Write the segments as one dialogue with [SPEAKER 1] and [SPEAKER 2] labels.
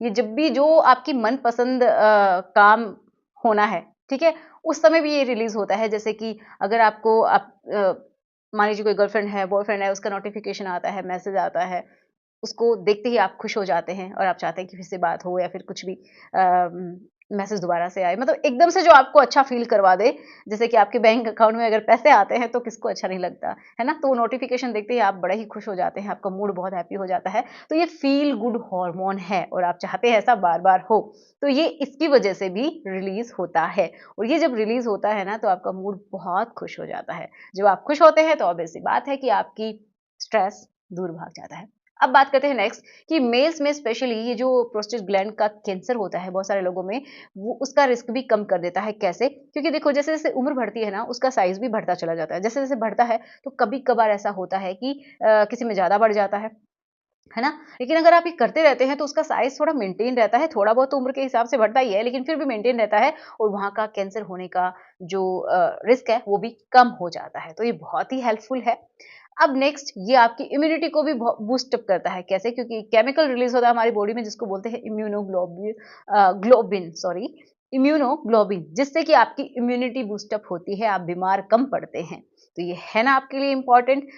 [SPEAKER 1] ये जब भी जो आपकी मनपसंद काम होना है, ठीक है? उस समय भी ये रिलीज़ होता है। जैसे कि अगर आपको मान लीजिए कोई गर्लफ्रेंड है, बॉयफ्रेंड है, उसका नोटिफ़िकेशन आता है, मैसेज आता है, उसको देखते ही आप खुश हो जाते हैं और आप चाहते हैं कि फिर से बात हो या फिर कुछ भी मैसेज दोबारा से आए, मतलब एकदम से जो आपको अच्छा फ़ील करवा दे, जैसे कि आपके बैंक अकाउंट में अगर पैसे आते हैं तो किसको अच्छा नहीं लगता, है ना? तो वो नोटिफ़िकेशन देखते ही आप बड़े ही खुश हो जाते हैं, आपका मूड बहुत हैप्पी हो जाता है। तो ये फ़ील गुड हार्मोन है और आप चाहते हैं ऐसा बार-बार हो। तो ये इसकी वजह से भी रिलीज़ होता है और ये जब रिलीज़ होता है ना तो आपका मूड बहुत खुश हो जाता है। जब आप खुश होते हैं तो ऑब्वियस सी बात है कि आपकी स्ट्रेस दूर भाग जाता है। अब बात करते हैं नेक्स्ट कि मेल्स में स्पेशली ये जो प्रोस्टेट ग्लैंड का कैंसर होता है बहुत सारे लोगों में, वो उसका रिस्क भी कम कर देता है। कैसे? क्योंकि देखो जैसे-जैसे उम्र बढ़ती है ना, उसका साइज़ भी बढ़ता चला जाता है। जैसे-जैसे बढ़ता है तो कभी-कभार ऐसा होता है कि किसी में ज़्यादा बढ़ जाता है ना? लेकिन अगर आप ये करते रहते हैं तो उसका साइज़ थोड़ा मेंटेन रहता है, थोड़ा बहुत तो उम्र के हिसाब से बढ़ता ही है, लेकिन फिर भी मेंटेन रहता है और वहाँ का कैंसर होने का जो रिस्क है वो भी कम हो जाता है। तो ये बहुत ही हेल्पफुल है। अब नेक्स्ट ये आपकी इम्यूनिटी को भी बूस्ट अप करता है। कैसे? क्योंकि केमिकल रिलीज़ होता है हमारी बॉडी में जिसको बोलते हैं ग्लोबिन सॉरी इम्यूनोग्लोबिन, जिससे कि आपकी इम्यूनिटी बूस्ट अप होती है, आप बीमार कम पड़ते हैं। तो ये है ना आपके लिए important.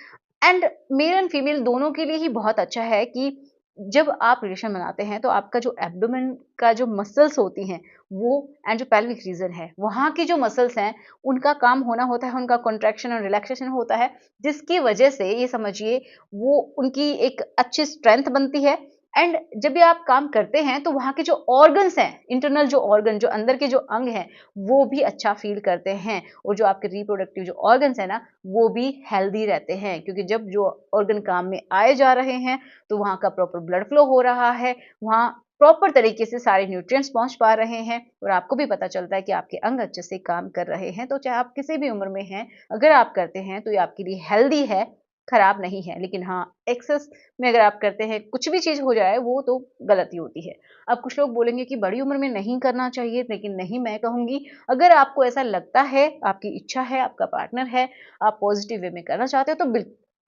[SPEAKER 1] And male and female दोनों के लिए ही बहुत अच्छा है कि जब आप रिलेशन बनाते हैं तो आपका जो एब्डोमेन का जो मसल्स होती हैं वो एंड जो पेल्विक रीजन है वहाँ की जो मसल्स हैं उनका काम होना होता है, उनका कॉन्ट्रैक्शन और रिलैक्सेशन होता है, जिसकी वजह से ये समझिए वो उनकी एक अच्छी स्ट्रेंथ बनती है। एंड जब भी आप काम करते हैं तो वहाँ के जो ऑर्गन्स हैं, इंटरनल जो ऑर्गन जो अंदर के जो अंग हैं वो भी अच्छा फील करते हैं और जो आपके रिप्रोडक्टिव जो ऑर्गन्स हैं ना वो भी हेल्दी रहते हैं, क्योंकि जब जो ऑर्गन काम में आए जा रहे हैं तो वहाँ का प्रॉपर ब्लड फ्लो हो रहा है, वहाँ प्रॉपर तरीके से सारे न्यूट्रिएंट्स पहुँच पा रहे हैं और आपको भी पता चलता है कि आपके अंग अच्छे से काम कर रहे हैं। तो चाहे आप किसी भी उम्र में हैं, अगर आप करते हैं तो ये आपके लिए हेल्दी है, खराब नहीं है। लेकिन हाँ, एक्सेस में अगर आप करते हैं, कुछ भी चीज़ हो जाए वो तो गलती होती है। अब कुछ लोग बोलेंगे कि बड़ी उम्र में नहीं करना चाहिए, लेकिन नहीं, मैं कहूँगी अगर आपको ऐसा लगता है, आपकी इच्छा है, आपका पार्टनर है, आप पॉजिटिव वे में करना चाहते हो तो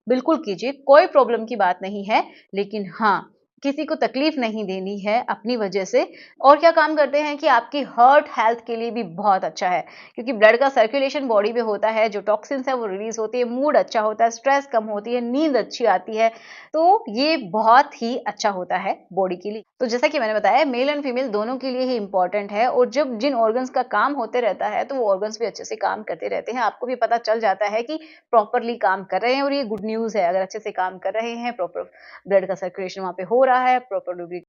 [SPEAKER 1] बिल्कुल कीजिए, कोई प्रॉब्लम की बात नहीं है। लेकिन हाँ, किसी को तकलीफ नहीं देनी है अपनी वजह से। और क्या काम करते हैं कि आपकी हार्ट हेल्थ के लिए भी बहुत अच्छा है, क्योंकि ब्लड का सर्कुलेशन बॉडी में होता है, जो टॉक्सिन्स है वो रिलीज़ होती है, मूड अच्छा होता है, स्ट्रेस कम होती है, नींद अच्छी आती है। तो ये बहुत ही अच्छा होता है बॉडी के लिए। तो जैसा कि मैंने बताया मेल एंड फीमेल दोनों के लिए ही इम्पोर्टेंट है और जब जिन ऑर्गन्स का काम होते रहता है तो वो ऑर्गन्स भी अच्छे से काम करते रहते हैं। आपको भी पता चल जाता है कि प्रॉपरली काम कर रहे हैं और ये गुड न्यूज़ है। अगर अच्छे से काम कर रहे हैं, प्रॉपर ब्लड का सर्कुलेशन वहाँ पे हो रहा है, प्रॉपर